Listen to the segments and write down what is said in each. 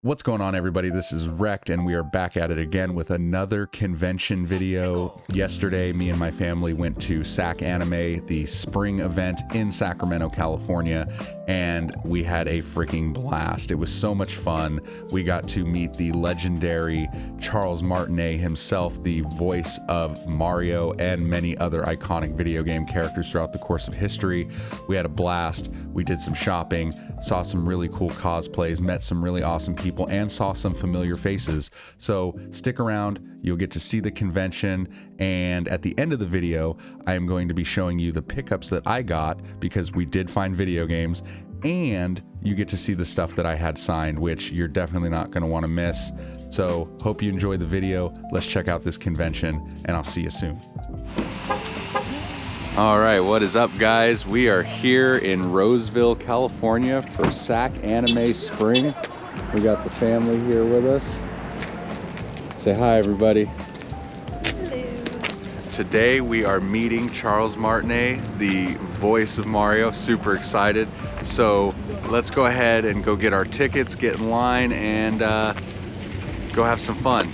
What's going on, everybody? This is Wrecked, and we are back at it again with another convention video. Yesterday, me and my family went to Sac Anime, the spring event in Sacramento, California, and we had a freaking blast. It was so much fun. We got to meet the legendary Charles Martinet himself, the voice of Mario and many other iconic video game characters throughout the course of history. We had a blast. We did some shopping, saw some really cool cosplays, met some really awesome people, and saw some familiar faces. So stick around, you'll get to see the convention, and at the end of the video I am going to be showing you the pickups that I got because we did find video games, and you get to see the stuff that I had signed, which you're definitely not going to want to miss. So hope you enjoy the video. Let's check out this convention, and I'll see you soon. All right, what is up, guys? We are here in Roseville, California for Sac Anime Spring. We got the family here with us. Say hi, everybody. Hello. Today we are meeting Charles Martinet, the voice of Mario. Super excited. So let's go ahead and go get our tickets, get in line, and go have some fun.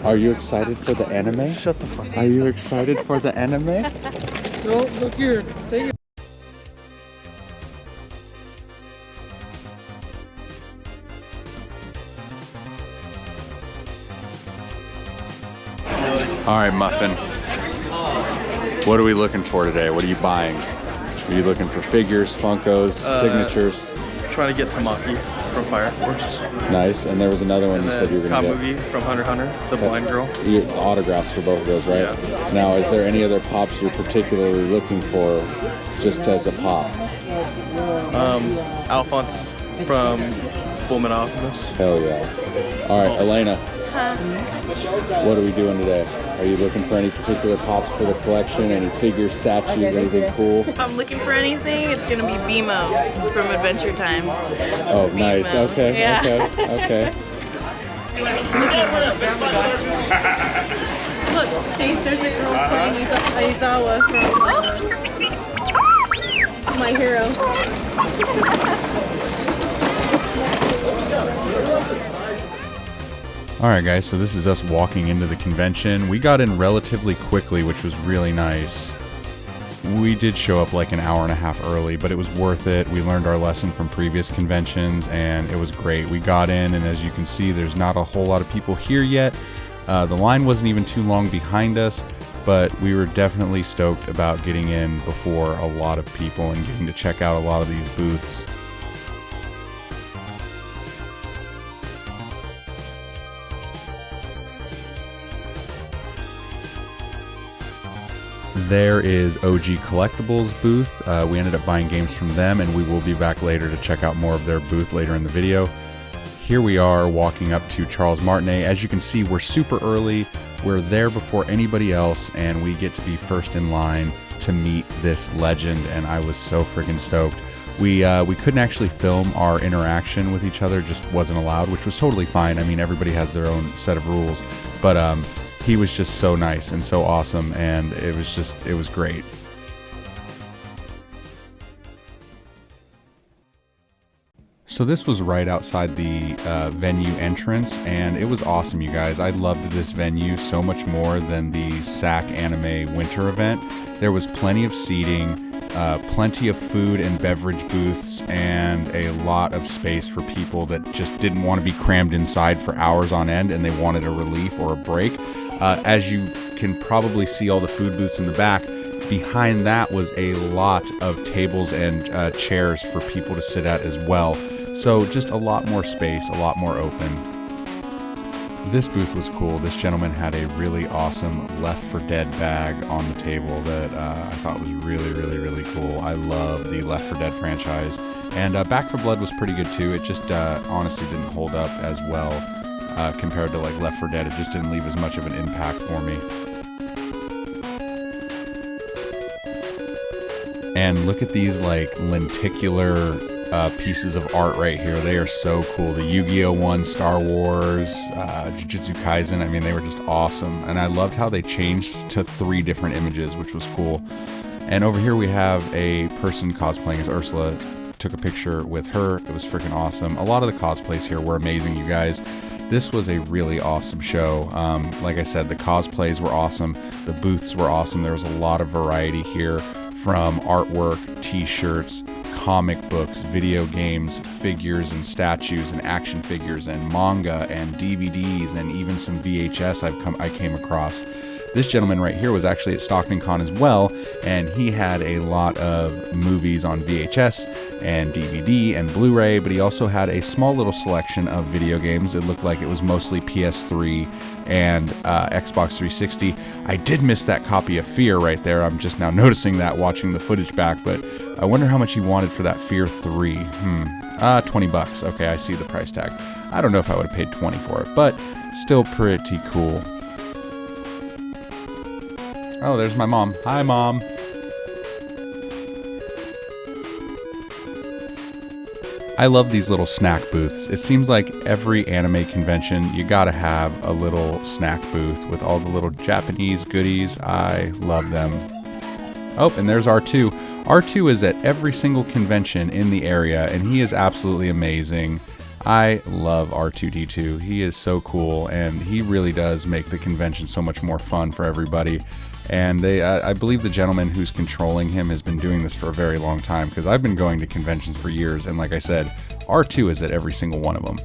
Are you excited for the anime? Shut the fuck up. Are you excited for the anime? No, look here. Take it. All right, Muffin. What are we looking for today? What are you buying? Are you looking for figures, Funkos, signatures? Trying to get Tamaki from Fire Force. Nice. And there was another one you said you were going to get. Kamugi from Hunter x Hunter, the blind girl. You autographs for both of those, right? Yeah. Now, is there any other pops you're particularly looking for just as a pop? Alphonse from Fullmetal Alchemist. Hell yeah. All right, Elena. What are we doing today? Are you looking for any particular pops for the collection? Any figure, statues, anything cool? If I'm looking for anything, it's gonna be BMO from Adventure Time. Oh, nice. Okay, Yeah. okay. Look, see, there's a girl playing Aizawa from My Hero. All right, guys, so this is us walking into the convention. We got in relatively quickly, which was really nice. We did show up like an hour and a half early, but it was worth it. We learned our lesson from previous conventions, and it was great. We got in, and as you can see, there's not a whole lot of people here yet. The line wasn't even too long behind us, but we were definitely stoked about getting in before a lot of people and getting to check out a lot of these booths. There is OG Collectibles booth. We ended up buying games from them, and we will be back later to check out more of their booth later in the video. Here we are walking up to Charles Martinet. As you can see, we're super early. We're there before anybody else, and we get to be first in line to meet this legend, and I was so freaking stoked. We couldn't actually film our interaction with each other, just wasn't allowed, which was totally fine. I mean, everybody has their own set of rules, but he was just so nice and so awesome, and it was great. So this was right outside the venue entrance, and it was awesome, you guys. I loved this venue so much more than the Sac Anime winter event. There was plenty of seating, plenty of food and beverage booths, and a lot of space for people that just didn't want to be crammed inside for hours on end and they wanted a relief or a break. As you can probably see all the food booths in the back, behind that was a lot of tables and chairs for people to sit at as well. So just a lot more space, a lot more open. This booth was cool. This gentleman had a really awesome Left 4 Dead bag on the table that I thought was really cool. I love the Left 4 Dead franchise. And Back 4 Blood was pretty good too. It just honestly didn't hold up as well compared to like Left 4 Dead. It just didn't leave as much of an impact for me. And look at these like lenticular pieces of art right here. They are so cool. The Yu-Gi-Oh! One, Star Wars, Jujutsu Kaisen. I mean, they were just awesome. And I loved how they changed to 3 different images, which was cool. And over here we have a person cosplaying as Ursula. took a picture with her. It was freaking awesome. A lot of the cosplays here were amazing, you guys. This was a really awesome show. Like I said, the cosplays were awesome. The booths were awesome. There was a lot of variety here, from artwork, t-shirts, comic books, video games, figures and statues and action figures and manga and DVDs and even some VHS I came across. This gentleman right here was actually at Stockton Con as well, and he had a lot of movies on VHS and DVD and Blu-ray, but he also had a small little selection of video games. It looked like it was mostly PS3 and Xbox 360. I did miss that copy of Fear right there. I'm just now noticing that watching the footage back, but I wonder how much he wanted for that Fear 3. $20. Okay, I see the price tag. I don't know if I would have paid 20 for it, but still pretty cool. Oh, there's my mom. Hi, Mom. I love these little snack booths. It seems like every anime convention, you gotta have a little snack booth with all the little Japanese goodies. I love them. Oh, and there's R2. R2 is at every single convention in the area, and he is absolutely amazing. I love R2-D2. He is so cool, and he really does make the convention so much more fun for everybody. And I believe the gentleman who's controlling him has been doing this for a very long time, because I've been going to conventions for years, and like I said, R2 is at every single one of them.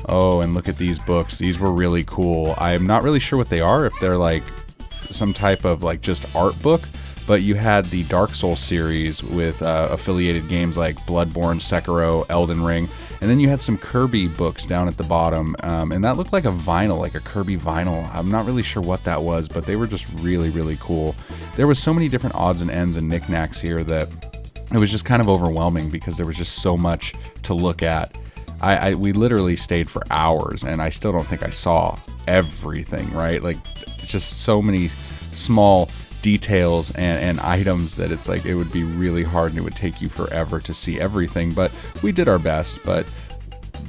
Oh, and look at these books. These were really cool. I'm not really sure what they are, if they're like some type of like just art book, but you had the Dark Souls series with affiliated games like Bloodborne, Sekiro, Elden Ring, and then you had some Kirby books down at the bottom, and that looked like a vinyl, like a Kirby vinyl. I'm not really sure what that was, but they were just really, really cool. There was so many different odds and ends and knickknacks here that it was just kind of overwhelming, because there was just so much to look at. We literally stayed for hours, and I still don't think I saw everything, right? Like, just so many small details and items that it's like it would be really hard, and it would take you forever to see everything, but we did our best. But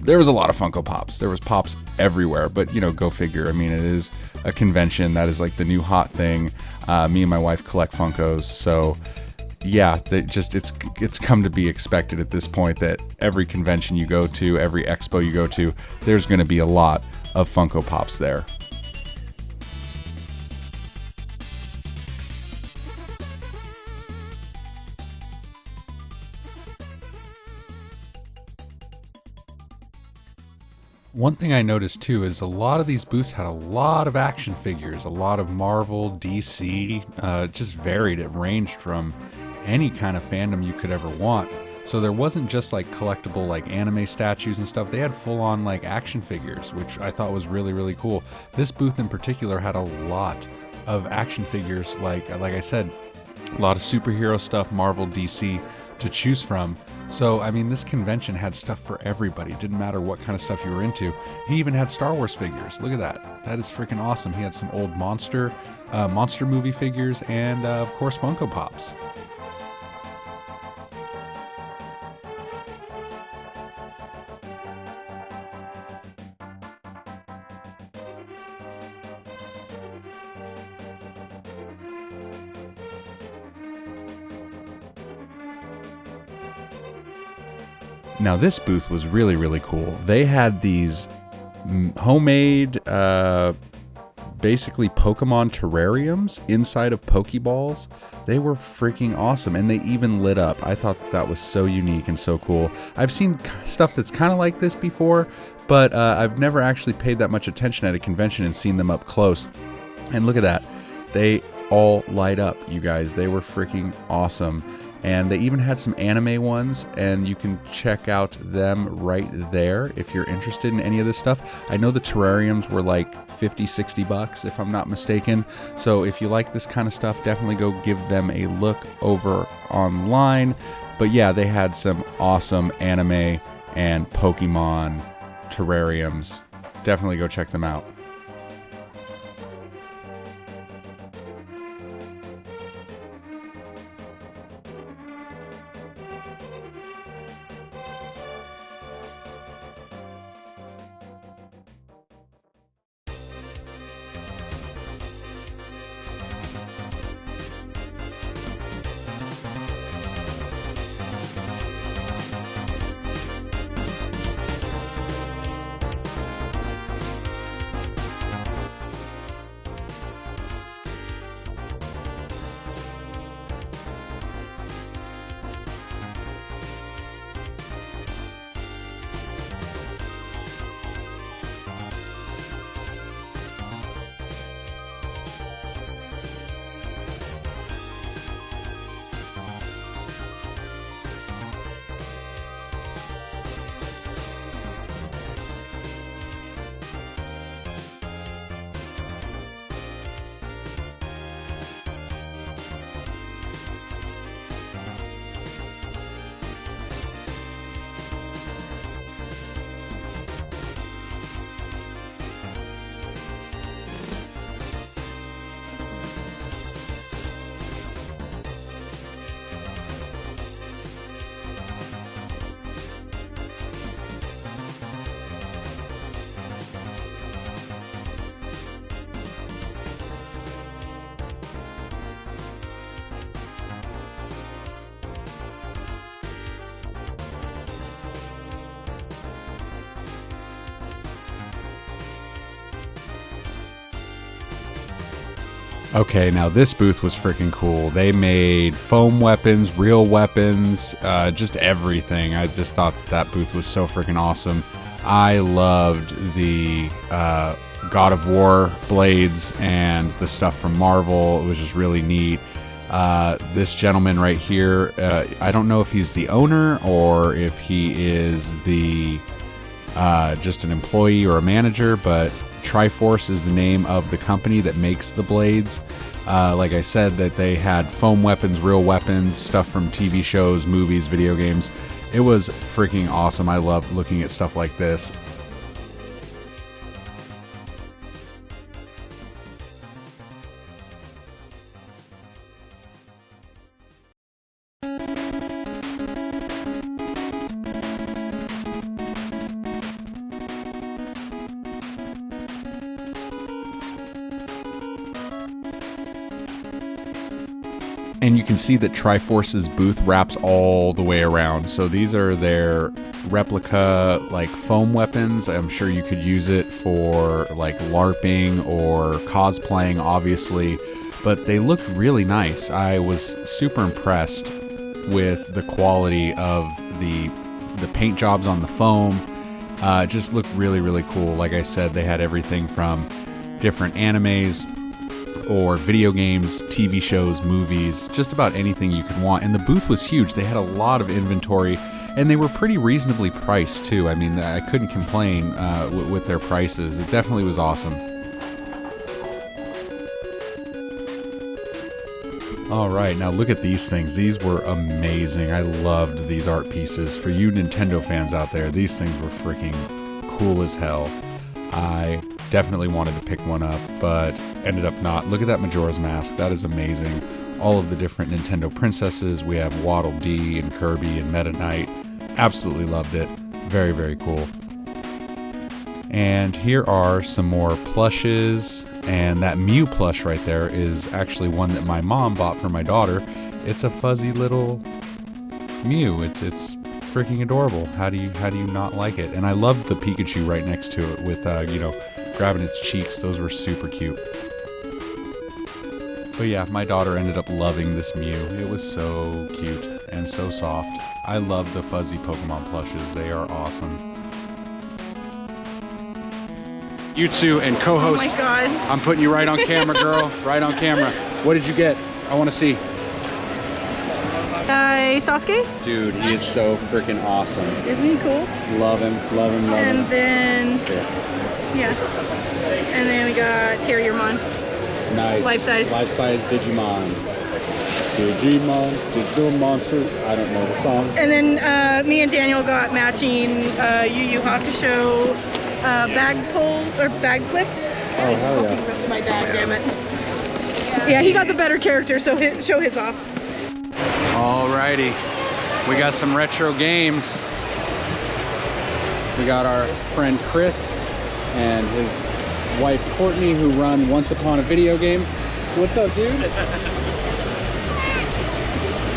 there was a lot of Funko Pops. There was Pops everywhere, but you know, go figure. I mean, it is a convention. That is like the new hot thing. Me and my wife collect Funkos, so yeah, it's come to be expected at this point that every convention you go to, every expo you go to, there's going to be a lot of Funko Pops there. One thing I noticed too is a lot of these booths had a lot of action figures, a lot of Marvel, DC, just varied. It ranged from any kind of fandom you could ever want. So there wasn't just like collectible like anime statues and stuff. They had full on like action figures, which I thought was really, really cool. This booth in particular had a lot of action figures, like I said, a lot of superhero stuff, Marvel, DC to choose from. So, I mean, this convention had stuff for everybody. It didn't matter what kind of stuff you were into. He even had Star Wars figures. Look at that. That is freaking awesome. He had some old monster movie figures, and of course, Funko Pops. Now this booth was really, really cool. They had these homemade, basically Pokemon terrariums inside of Pokeballs. They were freaking awesome, and they even lit up. I thought that was so unique and so cool. I've seen stuff that's kind of like this before, but I've never actually paid that much attention at a convention and seen them up close. And look at that. They all light up, you guys. They were freaking awesome. And they even had some anime ones, and you can check out them right there if you're interested in any of this stuff. I know the terrariums were like $50-$60 if I'm not mistaken. So if you like this kind of stuff, definitely go give them a look over online. But yeah, they had some awesome anime and Pokemon terrariums. Definitely go check them out. Okay, now this booth was freaking cool. They made foam weapons, real weapons, just everything. I just thought that booth was so freaking awesome. I loved the God of War blades and the stuff from Marvel. It was just really neat. This gentleman right here, I don't know if he's the owner or if he is the just an employee or a manager, but Triforce is the name of the company that makes the blades. Like I said, that they had foam weapons, real weapons, stuff from TV shows, movies, video games. It was freaking awesome. I loved looking at stuff like this. And you can see that Triforce's booth wraps all the way around. So these are their replica like foam weapons. I'm sure you could use it for like LARPing or cosplaying, obviously, but they looked really nice. I was super impressed with the quality of the paint jobs on the foam. It just looked really, really cool. Like I said, they had everything from different animes or video games, TV shows, movies, just about anything you could want. And the booth was huge. They had a lot of inventory, and they were pretty reasonably priced too. I mean, I couldn't complain with their prices. It definitely was awesome. All right, now look at these things. These were amazing. I loved these art pieces. For you Nintendo fans out there, these things were freaking cool as hell. I definitely wanted to pick one up, but ended up not. Look at that Majora's Mask. That is amazing. All of the different Nintendo princesses. We have Waddle Dee and Kirby and Meta Knight. Absolutely loved it. Very, very cool. And here are some more plushes. And that Mew plush right there is actually one that my mom bought for my daughter. It's a fuzzy little Mew. It's freaking adorable. How do you not like it? And I loved the Pikachu right next to it with grabbing its cheeks. Those were super cute. But yeah, my daughter ended up loving this Mew. It was so cute and so soft. I love the fuzzy Pokemon plushes. They are awesome. You two and co-host. Oh my God. I'm putting you right on camera, girl. Right on camera. What did you get? I want to see. Sasuke? Dude, he is so freaking awesome. Isn't he cool? Love him, love him, love him. And then, yeah. And then we got Terriermon. Nice. Life size. Life size Digimon. Digimon, digital monsters. I don't know the song. And then me and Daniel got matching Yu Yu Hakusho bag clips. Oh, hell yeah. My bag, damn it. Yeah, he got the better character, so show his off. Alrighty. We got some retro games. We got our friend Chris and his wife Courtney, who run Once Upon a Video Game. What's up, dude?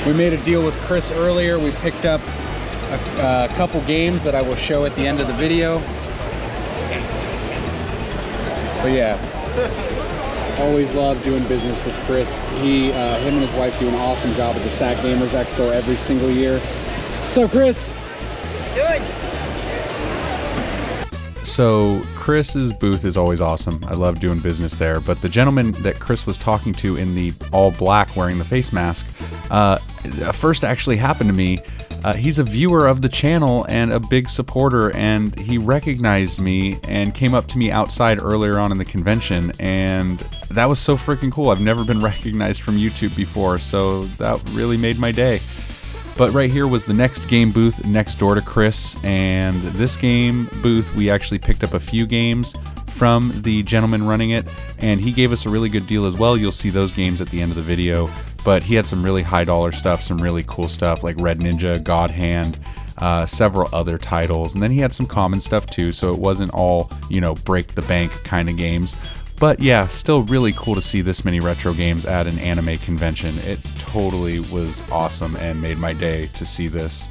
We made a deal with Chris earlier. We picked up a couple games that I will show at the end of the video. But yeah, always love doing business with Chris. Him and his wife do an awesome job at the Sac Gamers Expo every single year. What's up, Chris? Good. So Chris's booth is always awesome. I love doing business there. But the gentleman that Chris was talking to in the all black wearing the face mask, first actually happened to me. He's a viewer of the channel and a big supporter, and he recognized me and came up to me outside earlier on in the convention, and that was so freaking cool. I've never been recognized from YouTube before, so that really made my day. But right here was the next game booth next door to Chris, and this game booth we actually picked up a few games from the gentleman running it, and he gave us a really good deal as well. You'll see those games at the end of the video, but he had some really high dollar stuff, some really cool stuff like Red Ninja, God Hand, several other titles, and then he had some common stuff too, so it wasn't all, break the bank kind of games. But yeah, still really cool to see this many retro games at an anime convention. It totally was awesome and made my day to see this.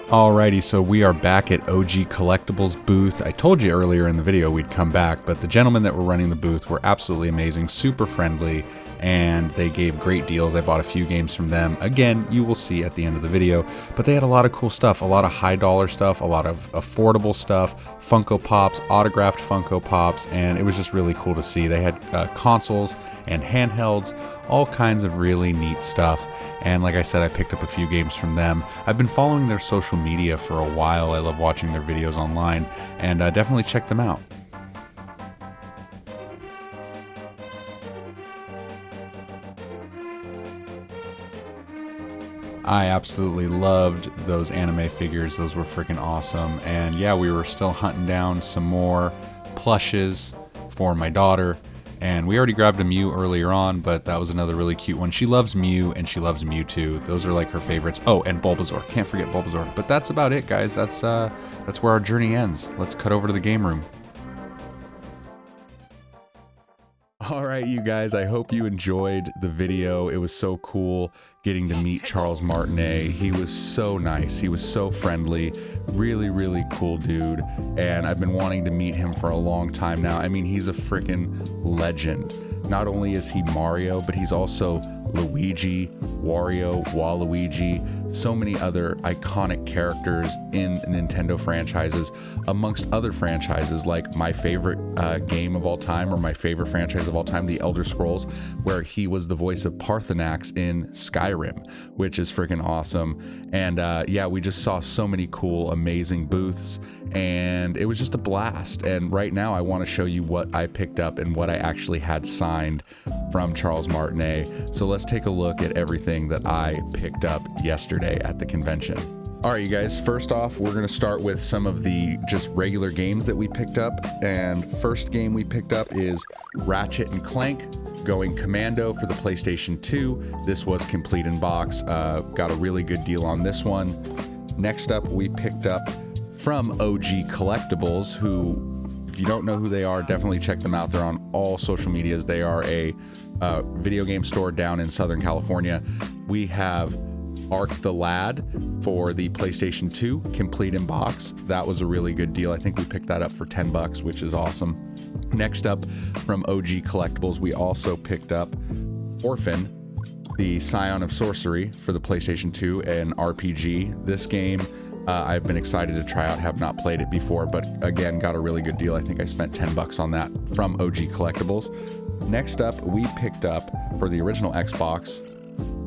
Alrighty, so we are back at OG Collectibles booth. I told you earlier in the video we'd come back, but the gentlemen that were running the booth were absolutely amazing, super friendly, and they gave great deals. I bought a few games from them. Again, you will see at the end of the video, but they had a lot of cool stuff, a lot of high dollar stuff, a lot of affordable stuff, Funko Pops, autographed Funko Pops, and it was just really cool to see. They had consoles and handhelds, all kinds of really neat stuff. And like I said, I picked up a few games from them. I've been following their social media for a while. I love watching their videos online, and definitely check them out. I absolutely loved those anime figures. Those were freaking awesome. And yeah, we were still hunting down some more plushes for my daughter. And we already grabbed a Mew earlier on, but that was another really cute one. She loves Mew and she loves Mewtwo. Those are like her favorites. Oh, and Bulbasaur. Can't forget Bulbasaur. But that's about it, guys. That's where our journey ends. Let's cut over to the game room. Alright, you guys, I hope you enjoyed the video. It was so cool getting to meet Charles Martinet. He was so nice. He was so friendly. Really, really cool dude. And I've been wanting to meet him for a long time now. I mean, he's a freaking legend. Not only is he Mario, but he's also Luigi, Wario, Waluigi, so many other iconic characters in Nintendo franchises, amongst other franchises like my favorite game of all time, or my favorite franchise of all time, The Elder Scrolls, where he was the voice of Parthenax in Skyrim, which is freaking awesome. And yeah, we just saw so many cool, amazing booths, and it was just a blast. And right now I want to show you what I picked up and what I actually had signed from Charles Martinet. So let's take a look at everything that I picked up yesterday at the convention. All right, you guys, first off, we're going to start with some of the just regular games that we picked up. And first game we picked up is Ratchet and Clank Going Commando for the PlayStation 2. This was complete in box. Got a really good deal on this one. Next up, we picked up from OG Collectibles, who, if you don't know who they are, definitely check them out. They're on all social medias. They are a video game store down in Southern California. We have Ark the Lad for the PlayStation 2, complete in box. That was a really good deal. I think we picked that up for $10, which is awesome. Next up, from OG Collectibles, we also picked up Orphan, the Scion of Sorcery for the PlayStation 2, an RPG. This game I've been excited to try out, have not played it before, but again, got a really good deal. I think I spent $10 on that from OG Collectibles. Next up, we picked up for the original Xbox,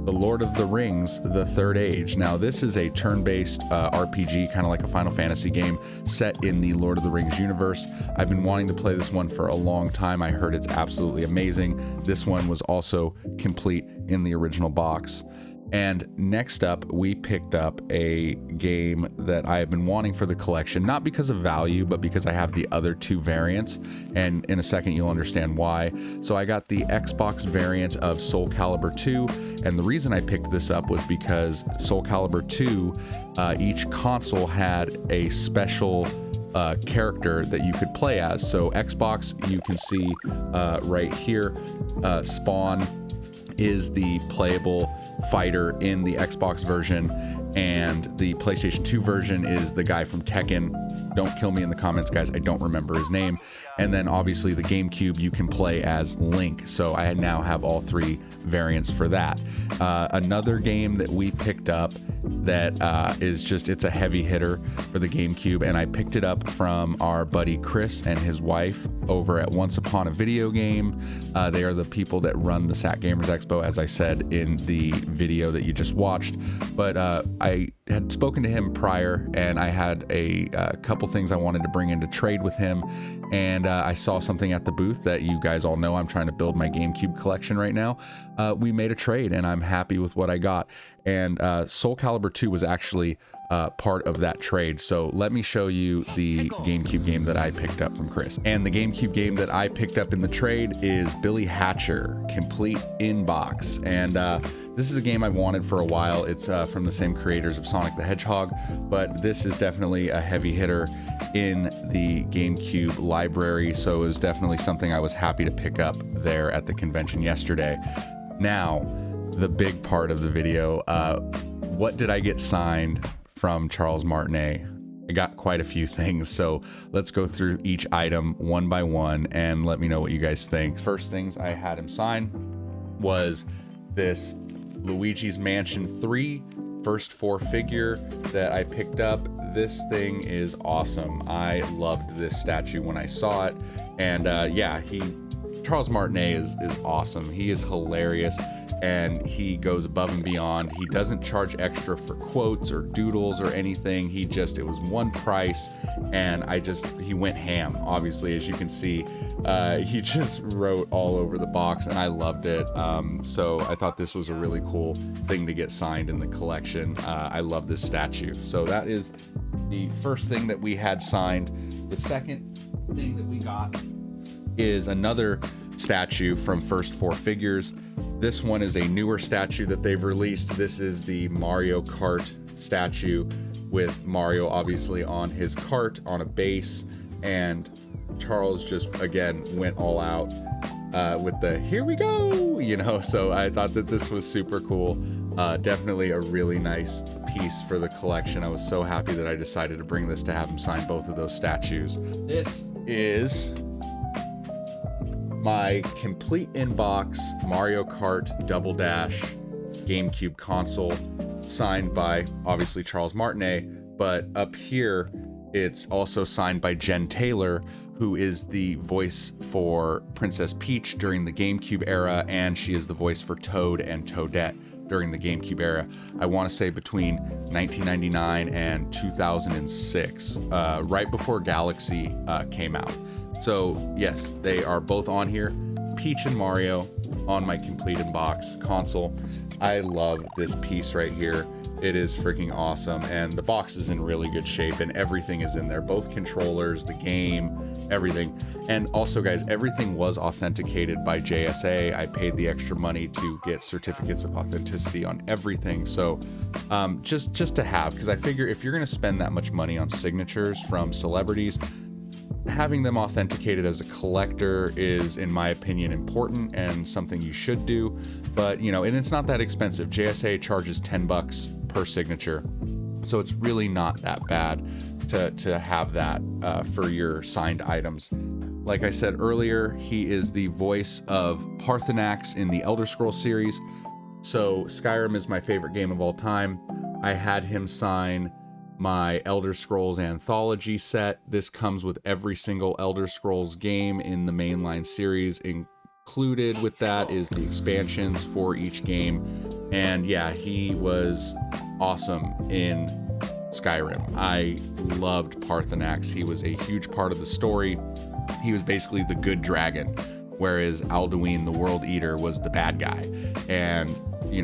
The Lord of the Rings, The Third Age. Now, this is a turn-based RPG, kind of like a Final Fantasy game, set in the Lord of the Rings universe. I've been wanting to play this one for a long time. I heard it's absolutely amazing. This one was also complete in the original box. And next up, we picked up a game that I have been wanting for the collection, not because of value, but because I have the other two variants, and in a second you'll understand why. So I got the Xbox variant of Soul Calibur 2, and the reason I picked this up was because Soul Calibur 2, each console had a special character that you could play as. So Xbox, you can see right here, Spawn is the playable fighter in the Xbox version, and the PlayStation 2 version is the guy from Tekken. Don't kill me in the comments, guys, I don't remember his name. And then obviously the GameCube, you can play as Link. So I now have all three variants for that. Another game that we picked up that is just, it's a heavy hitter for the GameCube, and I picked it up from our buddy Chris and his wife over at Once Upon a Video Game. They are the people that run the Sac Gamers Expo, as I said in the video that you just watched. But I had spoken to him prior, and I had a couple things I wanted to bring in to trade with him, and I saw something at the booth that you guys all know I'm trying to build my GameCube collection right now. We made a trade, and I'm happy with what I got. And Soul Calibur 2 was actually part of that trade. So let me show you the GameCube game that I picked up from Chris. And the GameCube game that I picked up in the trade is Billy Hatcher, complete in box. And this is a game I've wanted for a while. It's from the same creators of Sonic the Hedgehog, but this is definitely a heavy hitter in the GameCube library. So it was definitely something I was happy to pick up there at the convention yesterday. Now, the big part of the video, what did I get signed from Charles Martinet. I got quite a few things, so let's go through each item one by one and let me know what you guys think. First things I had him sign was this Luigi's Mansion 3 first 4 figure that I picked up. This thing is awesome. I loved this statue when I saw it, and yeah, Charles Martinet is awesome. He is hilarious, and he goes above and beyond. He doesn't charge extra for quotes or doodles or anything. It was one price, and he went ham, obviously, as you can see. He just wrote all over the box, and I loved it. So I thought this was a really cool thing to get signed in the collection. I love this statue. So that is the first thing that we had signed. The second thing that we got is another statue from First 4 Figures. This one is a newer statue that they've released. This is the Mario Kart statue with Mario obviously on his cart on a base, and Charles just again went all out with the here we go, so I thought that this was super cool. Definitely a really nice piece for the collection. I was so happy that I decided to bring this to have him sign both of those statues. This is my complete inbox Mario Kart Double Dash GameCube console, signed by obviously Charles Martinet, but up here it's also signed by Jen Taylor, who is the voice for Princess Peach during the GameCube era, and she is the voice for Toad and Toadette during the GameCube era. I want to say between 1999 and 2006, right before Galaxy came out. So yes, they are both on here. Peach and Mario on my complete inbox console. I love this piece right here. It is freaking awesome, and the box is in really good shape, and everything is in there, both controllers, the game, everything. And also guys, everything was authenticated by JSA. I paid the extra money to get certificates of authenticity on everything. So just to have, because I figure if you're going to spend that much money on signatures from celebrities, having them authenticated as a collector is, in my opinion, important and something you should do. But and it's not that expensive. JSA charges $10 per signature, so it's really not that bad to have that for your signed items. Like I said earlier, he is the voice of Parthenax in the Elder Scrolls series. So Skyrim is my favorite game of all time. I had him sign my Elder Scrolls anthology set. This comes with every single Elder Scrolls game in the mainline series. Included with that is the expansions for each game. And yeah, he was awesome in Skyrim. I loved Parthenax. He was a huge part of the story. He was basically the good dragon, whereas Alduin, the World Eater, was the bad guy. And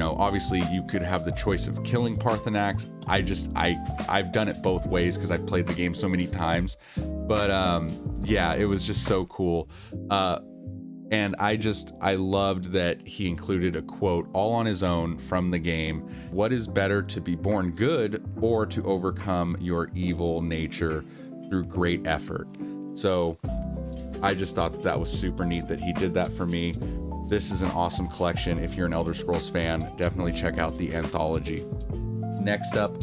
obviously you could have the choice of killing Parthenax. I've done it both ways because I've played the game so many times. But yeah, it was just so cool. And I loved that he included a quote all on his own from the game. What is better, to be born good or to overcome your evil nature through great effort? So I just thought that was super neat that he did that for me. This is an awesome collection. If you're an Elder Scrolls fan, definitely check out the anthology. Next up,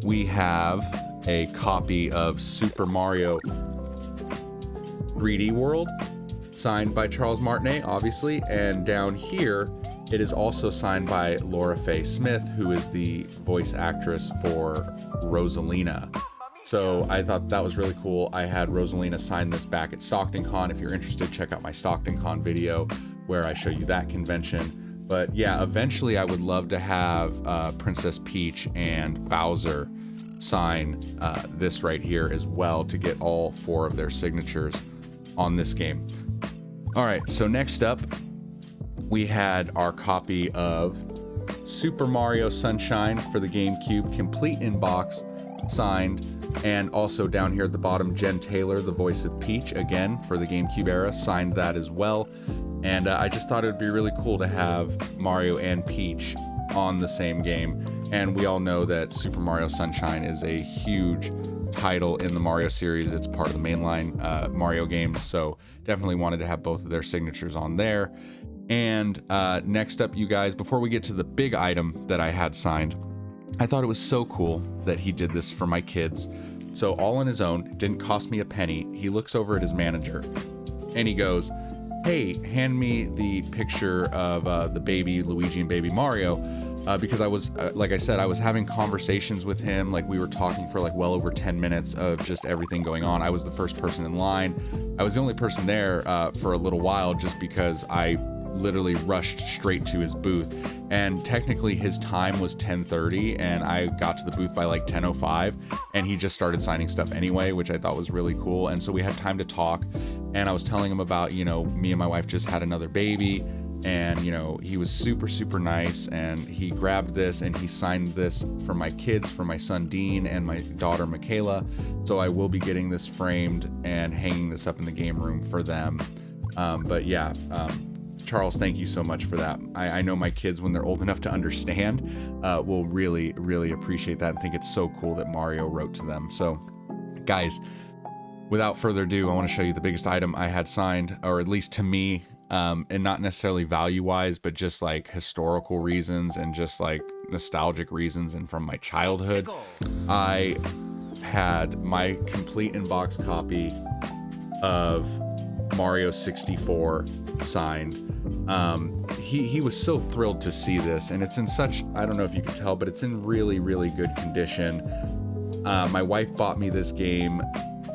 we have a copy of Super Mario 3D World, signed by Charles Martinet, obviously. And down here, it is also signed by Laura Faye Smith, who is the voice actress for Rosalina. So I thought that was really cool. I had Rosalina sign this back at Stockton Con. If you're interested, check out my Stockton Con video where I show you that convention. But yeah, eventually I would love to have Princess Peach and Bowser sign this right here as well, to get all 4 of their signatures on this game. All right, so next up, we had our copy of Super Mario Sunshine for the GameCube, complete in box, signed. And also down here at the bottom, Jen Taylor, the voice of Peach, again for the GameCube era, signed that as well. And I just thought it would be really cool to have Mario and Peach on the same game. And we all know that Super Mario Sunshine is a huge title in the Mario series. It's part of the mainline Mario games, so definitely wanted to have both of their signatures on there. And next up, you guys, before we get to the big item that I had signed, I thought it was so cool that he did this for my kids. So all on his own, it didn't cost me a penny. He looks over at his manager and he goes, "Hey, hand me the picture of the baby Luigi and baby Mario." Because I was, like I said, I was having conversations with him. Like we were talking for like well over 10 minutes of just everything going on. I was the first person in line. I was the only person there for a little while just because I literally rushed straight to his booth, and technically his time was 10:30 and I got to the booth by like 10:05, and he just started signing stuff anyway, which I thought was really cool. And so we had time to talk, and I was telling him about, you know, me and my wife just had another baby, and you know, he was super nice, and he grabbed this and he signed this for my kids, for my son Dean and my daughter Michaela. So I will be getting this framed and hanging this up in the game room for them. But yeah, Charles, thank you so much for that. I know my kids, when they're old enough to understand, will really appreciate that and think it's so cool that Mario wrote to them. So guys, without further ado, I want to show you the biggest item I had signed, or at least to me, and not necessarily value wise, but just like historical reasons and just like nostalgic reasons and from my childhood. I had my complete in-box copy of Mario 64 signed. He was so thrilled to see this, and it's in such, I don't know if you can tell, but it's in really good condition. My wife bought me this game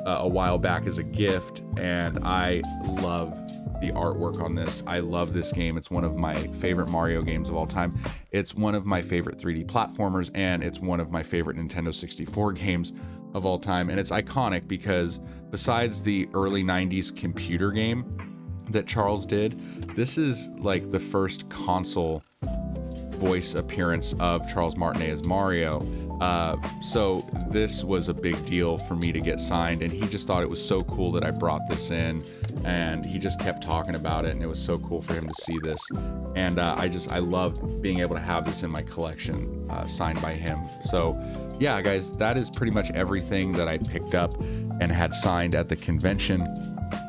a while back as a gift, and I love the artwork on this. I love this game. It's one of my favorite Mario games of all time. It's one of my favorite 3D platformers, and it's one of my favorite Nintendo 64 games of all time. And it's iconic because besides the early 90s computer game that Charles did, this is like the first console voice appearance of Charles Martinet as Mario. So this was a big deal for me to get signed, and he just thought it was so cool that I brought this in, and he just kept talking about it, and it was so cool for him to see this. And I love being able to have this in my collection, signed by him. So yeah, guys, that is pretty much everything that I picked up and had signed at the convention.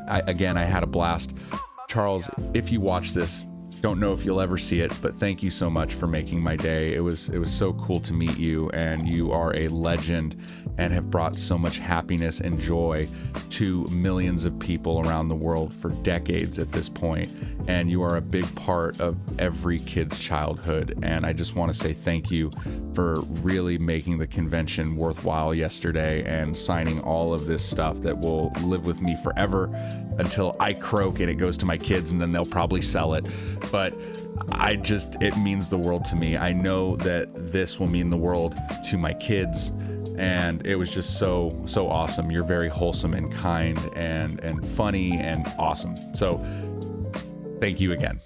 Again, I had a blast. Charles, if you watch this, don't know if you'll ever see it, but thank you so much for making my day. It was so cool to meet you, and you are a legend and have brought so much happiness and joy to millions of people around the world for decades at this point. And you are a big part of every kid's childhood. And I just want to say thank you for really making the convention worthwhile yesterday and signing all of this stuff that will live with me forever until I croak and it goes to my kids, and then they'll probably sell it. But it means the world to me. I know that this will mean the world to my kids, and it was just so awesome. You're very wholesome and kind and funny and awesome. So thank you again.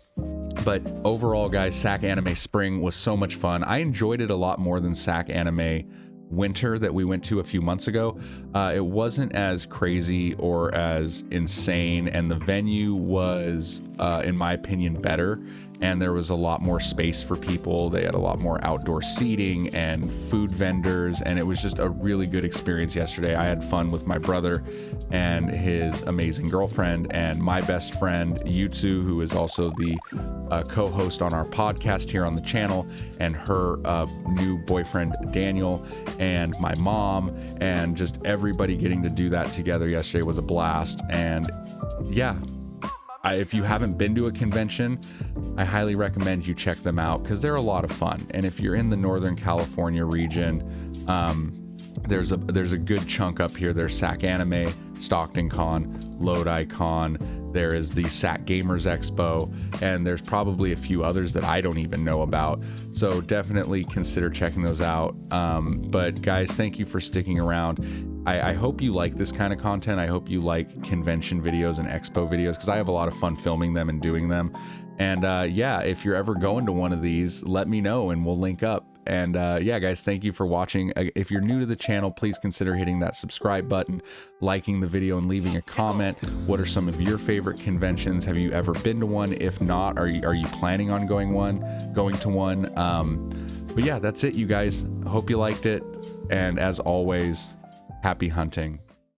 But overall, guys, Sac Anime Spring was so much fun. I enjoyed it a lot more than Sac Anime Winter that we went to a few months ago. It wasn't as crazy or as insane, and the venue was, in my opinion, better, and there was a lot more space for people. They had a lot more outdoor seating and food vendors, and it was just a really good experience yesterday. I had fun with my brother and his amazing girlfriend and my best friend Yutsu, who is also the co-host on our podcast here on the channel, and her new boyfriend Daniel, and my mom, and just everybody getting to do that together yesterday was a blast. And yeah, if you haven't been to a convention, I highly recommend you check them out because they're a lot of fun. And if you're in the Northern California region, there's a good chunk up here. There's Sac Anime, Stockton Con, Lodi Con. There is the Sac Gamers Expo, and there's probably a few others that I don't even know about. So definitely consider checking those out. But guys, thank you for sticking around. I hope you like this kind of content. I hope you like convention videos and expo videos because I have a lot of fun filming them and doing them. And yeah, if you're ever going to one of these, let me know and we'll link up. And yeah, guys, thank you for watching. If you're new to the channel, please consider hitting that subscribe button, liking the video, and leaving a comment. What are some of your favorite conventions? Have you ever been to one? If not, are you planning on going to one? But yeah, that's it, you guys. I hope you liked it. And as always, happy hunting.